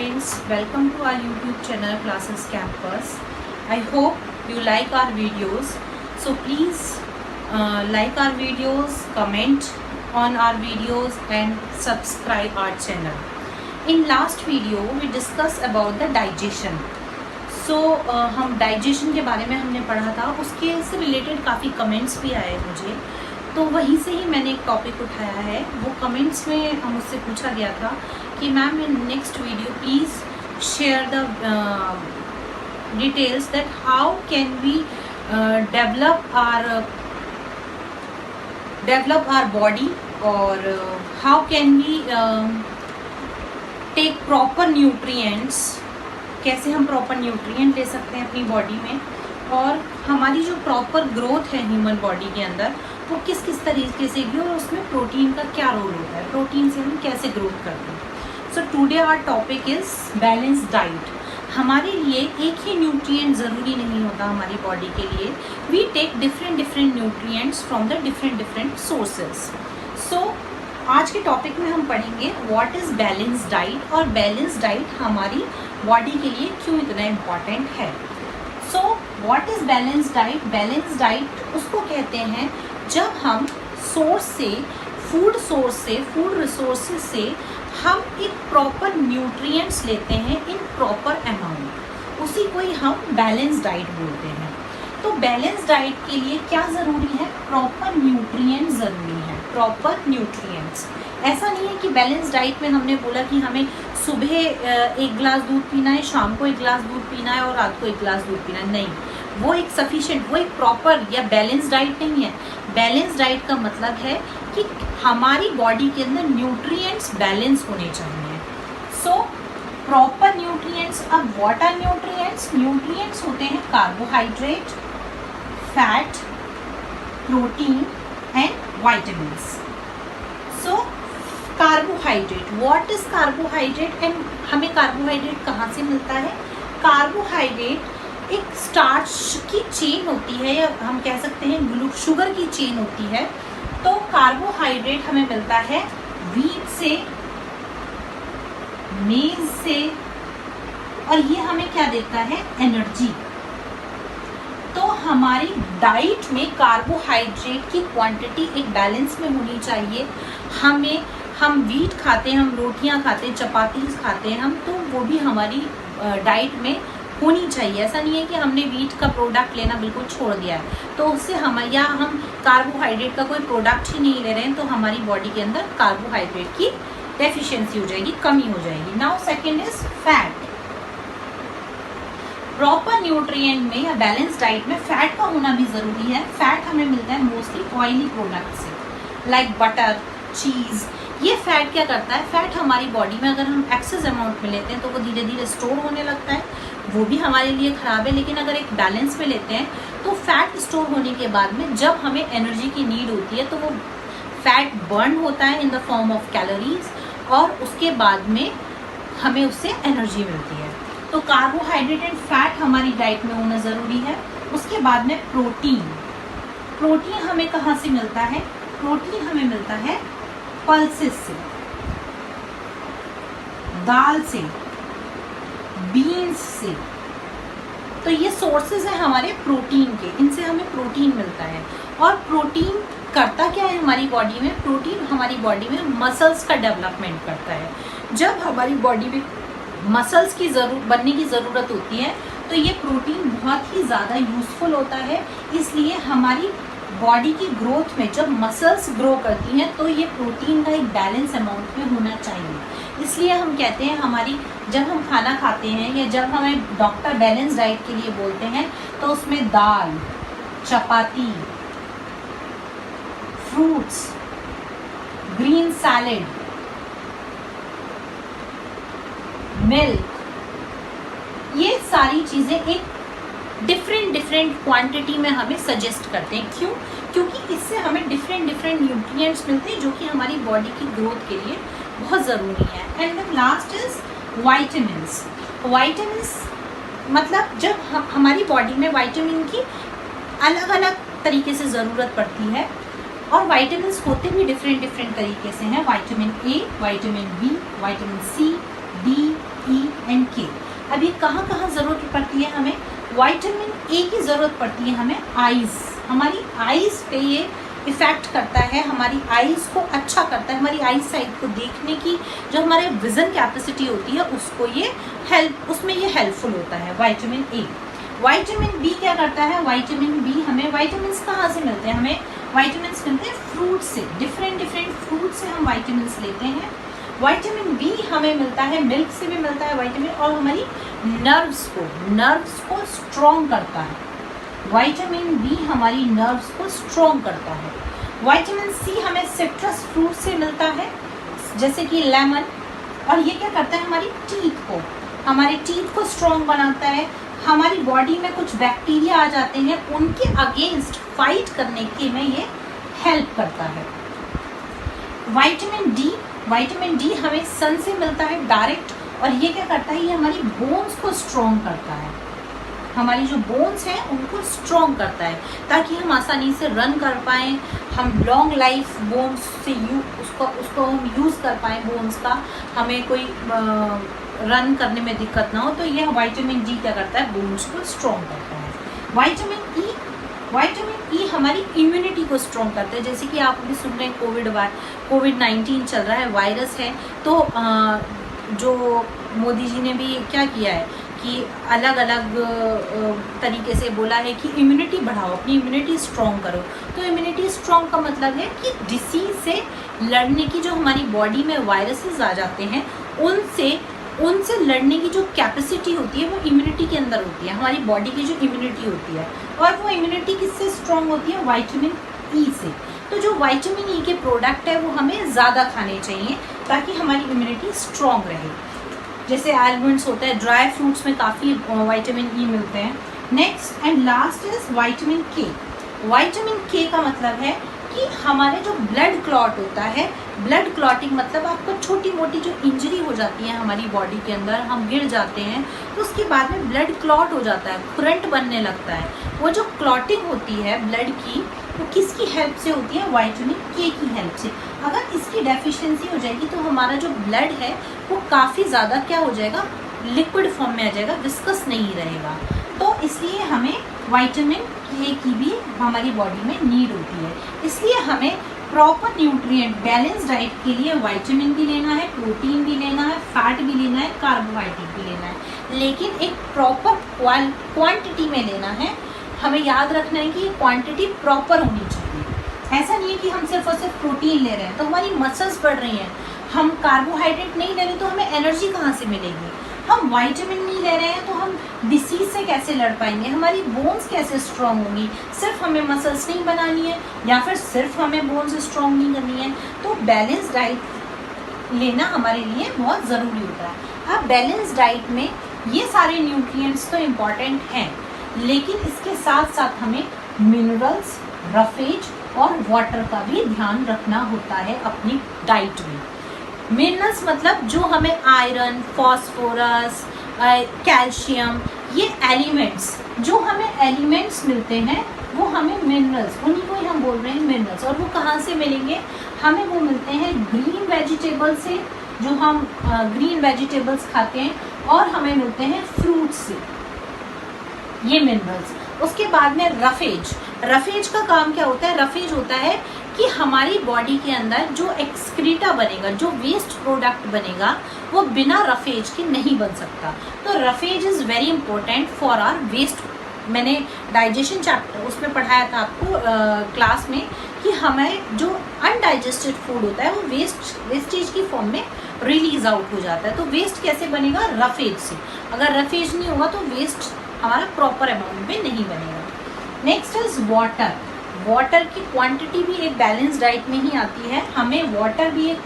friends, welcome to our YouTube channel Classes Campus. I hope you like our videos. So please like our videos, comment on our videos and subscribe our channel. In last video we discussed about the digestion. हम digestion के बारे में हमने पढ़ा था, उसके से related काफ़ी कमेंट्स भी आए मुझे, तो वहीं से ही मैंने एक टॉपिक उठाया है। वो कमेंट्स में मुझसे पूछा गया था कि ma'am in next video please share the details that how can we develop our body और how can we take proper nutrients, कैसे हम प्रॉपर न्यूट्रिएंट ले सकते हैं अपनी बॉडी में, और हमारी जो प्रॉपर ग्रोथ है ह्यूमन बॉडी के अंदर वो किस किस तरीके से की, और उसमें प्रोटीन का क्या रोल होता है, प्रोटीन से हम कैसे ग्रोथ करते हैं। So today our topic is balance diet. हमारे लिए एक ही न्यूट्रिएंट ज़रूरी नहीं होता हमारी बॉडी के लिए। We take different nutrients from the different sources. So आज के टॉपिक में हम पढ़ेंगे व्हाट इज़ बैलेंस डाइट, और बैलेंस डाइट हमारी बॉडी के लिए क्यों इतना इम्पॉर्टेंट है। So what is balance diet? Balance diet उसको कहते हैं जब हम फूड रिसोर्सेज से हम एक प्रॉपर न्यूट्रिएंट्स लेते हैं इन प्रॉपर अमाउंट, उसी को ही हम बैलेंस डाइट बोलते हैं। तो बैलेंस डाइट के लिए क्या ज़रूरी है? प्रॉपर न्यूट्रिएंट्स ज़रूरी है, प्रॉपर न्यूट्रिएंट्स। ऐसा नहीं है कि बैलेंस डाइट में हमने बोला कि हमें सुबह एक गिलास दूध पीना है, शाम को एक गिलास दूध पीना है और रात को एक गिलास दूध पीना है। नहीं, वो एक सफिशिएंट, वो एक प्रॉपर या बैलेंस डाइट नहीं है। बैलेंस डाइट का मतलब है कि हमारी बॉडी के अंदर न्यूट्रिएंट्स बैलेंस होने चाहिए। So proper nutrients. अब व्हाट आर न्यूट्रिएंट्स? न्यूट्रिएंट्स होते हैं carbohydrate, fat, protein and vitamins. So carbohydrate, what is carbohydrate and हमें कार्बोहाइड्रेट कहाँ से मिलता है? कार्बोहाइड्रेट एक स्टार्च की चेन होती है, या हम कह सकते हैं शुगर की चेन होती है। तो कार्बोहाइड्रेट हमें मिलता है व्हीट से, मेज से, और ये हमें क्या देता है? एनर्जी। तो हमारी डाइट में कार्बोहाइड्रेट की क्वांटिटी एक बैलेंस में होनी चाहिए। हम व्हीट खाते हैं, हम रोटियां खाते हैं, चपाती खाते हैं हम, तो वो भी हमारी डाइट में होनी चाहिए। ऐसा नहीं है कि हमने व्हीट का प्रोडक्ट लेना बिल्कुल छोड़ दिया है तो उससे हम कार्बोहाइड्रेट का कोई प्रोडक्ट ही नहीं ले रहे हैं, तो हमारी बॉडी के अंदर कार्बोहाइड्रेट की डेफिशिएंसी हो जाएगी, कमी हो जाएगी। Now second is fat. Proper nutrient में या बैलेंस डाइट में फैट का होना भी ज़रूरी है। फैट हमें मिलता है मोस्टली ऑयली प्रोडक्ट से, लाइक बटर, चीज़। ये फैट क्या करता है? फैट हमारी बॉडी में अगर हम एक्सेस अमाउंट में लेते हैं तो वो धीरे धीरे स्टोर होने लगता है, वो भी हमारे लिए ख़राब है। लेकिन अगर एक बैलेंस में लेते हैं तो फैट स्टोर होने के बाद में जब हमें एनर्जी की नीड होती है तो वो फैट बर्न होता है in the form of calories, और उसके बाद में हमें उससे एनर्जी मिलती है। तो कार्बोहाइड्रेट एंड फैट हमारी डाइट में होना ज़रूरी है। उसके बाद में प्रोटीन। प्रोटीन हमें कहाँ से मिलता है? प्रोटीन हमें मिलता है पल्सेस से, दाल से, बीन्स से। तो ये सोर्सेज हैं हमारे प्रोटीन के, इनसे हमें प्रोटीन मिलता है। और प्रोटीन करता क्या है हमारी बॉडी में? प्रोटीन हमारी बॉडी में मसल्स का डेवलपमेंट करता है। जब हमारी बॉडी में मसल्स की बनने की ज़रूरत होती है तो ये प्रोटीन बहुत ही ज़्यादा यूज़फुल होता है। इसलिए हमारी बॉडी की ग्रोथ में जब मसल्स ग्रो करती हैं तो ये प्रोटीन का एक बैलेंस अमाउंट में होना चाहिए। इसलिए हम कहते हैं जब हम खाना खाते हैं या जब हमें डॉक्टर बैलेंस डाइट के लिए बोलते हैं तो उसमें दाल, चपाती, फ्रूट्स, ग्रीन सैलेड, मिल्क, ये सारी चीज़ें एक डिफरेंट क्वांटिटी में हमें सजेस्ट करते हैं। क्यों? क्योंकि इससे हमें डिफरेंट न्यूट्रिएंट्स मिलते हैं जो कि हमारी बॉडी की ग्रोथ के लिए बहुत ज़रूरी है। And then last is vitamins. Vitamins मतलब जब हमारी बॉडी में विटामिन की अलग अलग तरीके से ज़रूरत पड़ती है, और वाइटामिन्स होते भी डिफरेंट तरीके से हैं। Vitamin A, vitamin B, vitamin C, D, E and K. अब ये कहाँ कहाँ ज़रूरत पड़ती है हमें? विटामिन ए की ज़रूरत पड़ती है हमें आइज़, हमारी आइज़ पे ये इफ़ेक्ट करता है, हमारी आइज़ को अच्छा करता है, हमारी आई साइट को देखने की जो हमारे विज़न कैपेसिटी होती है उसको ये उसमें ये हेल्पफुल होता है विटामिन ए। विटामिन बी क्या करता है? विटामिन बी हमें विटामिन कहाँ से मिलते हैं? हमें विटामिन मिलते हैं फ्रूट से, डिफरेंट फ्रूट से हम विटामिन लेते हैं। विटामिन बी हमें मिलता है मिल्क से भी मिलता है विटामिन, और हमारी नर्व्स को स्ट्रॉन्ग करता है। विटामिन बी हमारी नर्व्स को स्ट्रॉन्ग करता है। विटामिन सी हमें सिट्रस फ्रूट से मिलता है, जैसे कि लेमन, और ये क्या करता है? हमारे टीथ को स्ट्रॉन्ग बनाता है। हमारी बॉडी में कुछ बैक्टीरिया आ जाते हैं, उनके अगेंस्ट फाइट करने के में ये हेल्प करता है। विटामिन डी हमें सन से मिलता है डायरेक्ट, और ये क्या करता है? ये हमारी बोन्स को स्ट्रॉन्ग करता है, हमारी जो बोन्स हैं उनको स्ट्रॉन्ग करता है, ताकि हम आसानी से रन कर पाएँ, हम लॉन्ग लाइफ बोन्स से उसको हम यूज़ कर पाएँ, बोन्स का हमें कोई रन करने में दिक्कत ना हो। तो यह विटामिन डी क्या करता है? बोन्स को स्ट्रॉन्ग करता है। विटामिन ई हमारी इम्यूनिटी को स्ट्रॉन्ग करता है, जैसे कि आप अभी सुन रहे हैं कोविड-19 चल रहा है, वायरस है, तो जो मोदी जी ने भी क्या किया है कि अलग अलग तरीके से बोला है कि इम्यूनिटी बढ़ाओ, अपनी इम्यूनिटी स्ट्रॉन्ग करो। तो इम्यूनिटी स्ट्रॉन्ग का मतलब है कि डिसीज़ से लड़ने की जो हमारी बॉडी में वायरसेस आ जाते हैं उनसे लड़ने की जो कैपेसिटी होती है वो इम्यूनिटी के अंदर होती है, हमारी बॉडी की जो इम्यूनिटी होती है। और वो इम्यूनिटी किससे स्ट्रॉन्ग होती है? विटामिन ई से। तो जो विटामिन ई के प्रोडक्ट है वो हमें ज़्यादा खाने चाहिए ताकि हमारी इम्यूनिटी स्ट्रॉन्ग रहे। जैसे आलमंड्स होता है, ड्राई फ्रूट्स में काफ़ी विटामिन ई मिलते हैं। Next and last is vitamin के। विटामिन के का मतलब है कि हमारे जो ब्लड क्लॉट होता है, ब्लड क्लॉटिंग मतलब आपको छोटी मोटी जो इंजरी हो जाती है हमारी बॉडी के अंदर, हम गिर जाते हैं तो उसके बाद में ब्लड क्लॉट हो जाता है, खुरंट बनने लगता है। वो जो क्लॉटिंग होती है ब्लड की, वो किसकी हेल्प से होती है? विटामिन के की हेल्प से। अगर इसकी डेफिशिएंसी हो जाएगी तो हमारा जो ब्लड है वो काफ़ी ज़्यादा क्या हो जाएगा? लिक्विड फॉर्म में आ जाएगा, विस्कस नहीं रहेगा। तो इसलिए हमें विटामिन के की भी हमारी बॉडी में नीड होती है। इसलिए हमें प्रॉपर न्यूट्रिएंट बैलेंस डाइट के लिए विटामिन भी लेना है, प्रोटीन भी लेना है, फैट भी लेना है, कार्बोहाइड्रेट भी लेना है, लेकिन एक प्रॉपर क्वांटिटी में लेना है। हमें याद रखना है कि क्वांटिटी प्रॉपर होनी चाहिए। ऐसा नहीं है कि हम सिर्फ और सिर्फ प्रोटीन ले रहे हैं तो हमारी मसल्स बढ़ रही हैं, हम कार्बोहाइड्रेट नहीं ले रहे तो हमें एनर्जी कहाँ से मिलेगी? हम विटामिन नहीं ले रहे हैं तो हम डिसीज से कैसे लड़ पाएंगे? हमारी बोन्स कैसे स्ट्रॉन्ग होंगी? सिर्फ हमें मसल्स नहीं बनानी है या फिर सिर्फ हमें बोन्स स्ट्रॉन्ग नहीं करनी है। तो बैलेंस डाइट लेना हमारे लिए बहुत ज़रूरी होता है। अब बैलेंस डाइट में ये सारे न्यूट्रिएंट्स तो इम्पॉर्टेंट हैं, लेकिन इसके साथ साथ हमें मिनरल्स, रफेज और वाटर का भी ध्यान रखना होता है अपनी डाइट में। मिनरल्स मतलब जो हमें आयरन, फॉस्फोरस, कैल्शियम, ये एलिमेंट्स, जो हमें एलिमेंट्स मिलते हैं वो हमें मिनरल्स, उन्हीं को ही हम बोल रहे हैं मिनरल्स। और वो कहाँ से मिलेंगे? हमें वो मिलते हैं ग्रीन वेजिटेबल से, जो हम ग्रीन वेजिटेबल्स खाते हैं, और हमें मिलते हैं फ्रूट से, ये मिनरल्स। उसके बाद में रफेज का काम क्या होता है? रफेज होता है कि हमारी बॉडी के अंदर जो एक्सक्रीटा बनेगा, जो वेस्ट प्रोडक्ट बनेगा, वो बिना रफेज के नहीं बन सकता। तो roughage is very important for our waste. मैंने डाइजेशन चैप्टर उसमें पढ़ाया था आपको क्लास में कि हमें जो अनडाइजेस्टेड फूड होता है वो वेस्टेज की फॉर्म में रिलीज आउट हो जाता है। तो वेस्ट कैसे बनेगा? रफेज से। अगर रफेज नहीं होगा तो वेस्ट हमारा प्रॉपर अमाउंट में नहीं बनेगा। नेक्स्ट इज वाटर की क्वांटिटी भी एक बैलेंस डाइट में ही आती है। हमें वाटर भी एक,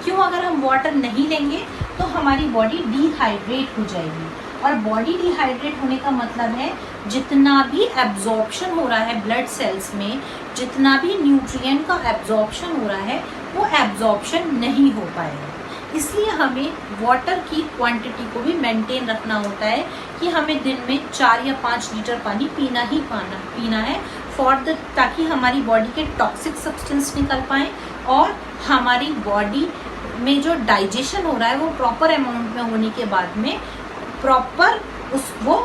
क्यों? अगर हम वाटर नहीं लेंगे तो हमारी बॉडी डिहाइड्रेट हो जाएगी, और बॉडी डिहाइड्रेट होने का मतलब है जितना भी एब्जॉर्प्शन हो रहा है ब्लड सेल्स में, जितना भी न्यूट्रिएंट का एब्जॉर्प्शन हो रहा है वो एब्जॉर्प्शन नहीं हो पाएगा। इसलिए हमें वाटर की क्वांटिटी को भी मेंटेन रखना होता है कि हमें दिन में 4 या 5 लीटर पानी पीना है ताकि हमारी बॉडी के टॉक्सिक सब्सटेंस निकल पाएँ और हमारी बॉडी में जो डाइजेशन हो रहा है वो प्रॉपर अमाउंट में होने के बाद में प्रॉपर वो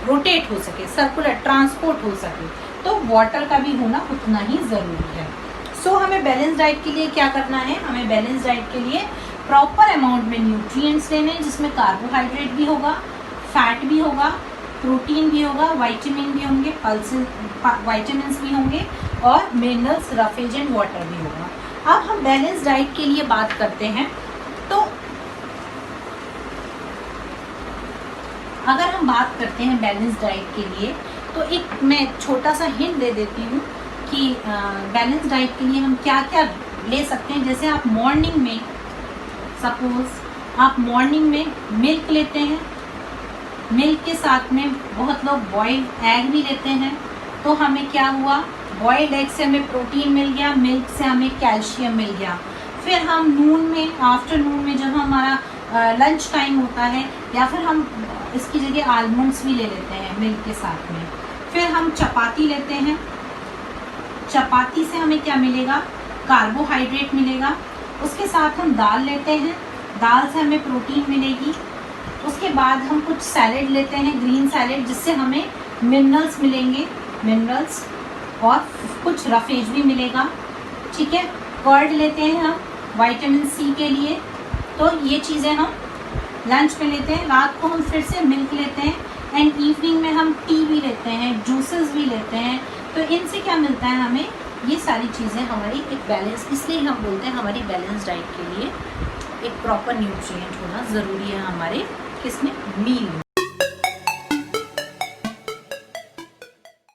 रोटेट हो सके, सर्कुलर ट्रांसपोर्ट हो सके, तो वाटर का भी होना उतना ही ज़रूरी है। सो हमें बैलेंस डाइट के लिए क्या करना है, हमें बैलेंस डाइट के लिए प्रॉपर अमाउंट में न्यूट्रिएंट्स लेने हैं, जिसमें कार्बोहाइड्रेट भी होगा, फैट भी होगा, प्रोटीन भी होगा, विटामिन भी होंगे, विटामिन्स भी होंगे और मिनरल्स, रफेज एंड वाटर भी होगा। अब हम बैलेंस डाइट के लिए बात करते हैं, तो अगर हम बात करते हैं बैलेंस डाइट के लिए, तो एक मैं छोटा सा हिंट दे देती हूँ कि बैलेंस डाइट के लिए हम क्या क्या ले सकते हैं। जैसे आप मॉर्निंग में, सपोज आप मॉर्निंग में मिल्क लेते हैं, मिल्क के साथ में बहुत लोग बॉइल्ड एग भी लेते हैं, तो हमें क्या हुआ, बॉइल्ड एग से हमें प्रोटीन मिल गया, मिल्क से हमें कैल्शियम मिल गया। फिर हम नून में, आफ्टरनून में जब हमारा लंच टाइम होता है, या फिर हम इसकी जगह आलमंड्स भी ले लेते हैं मिल्क के साथ में। फिर हम चपाती लेते हैं, चपाती से हमें क्या मिलेगा, कार्बोहाइड्रेट मिलेगा। उसके साथ हम दाल लेते हैं, दाल से हमें प्रोटीन मिलेगी। उसके बाद हम कुछ सैलेड लेते हैं, ग्रीन सैलेड, जिससे हमें मिनरल्स मिलेंगे, मिनरल्स और कुछ रफेज भी मिलेगा, ठीक है। कर्ड लेते हैं हम विटामिन सी के लिए, तो ये चीज़ें हम लंच में लेते हैं। रात को हम फिर से मिल्क लेते हैं, एंड इवनिंग में हम टी भी लेते हैं, जूसेस भी लेते हैं। तो इनसे क्या मिलता है हमें, ये सारी चीज़ें हमारी एक बैलेंस, इसलिए हम बोलते हैं हमारी बैलेंस डाइट के लिए एक प्रॉपर न्यूट्रिएंट होना ज़रूरी है हमारे किसमें, मील में।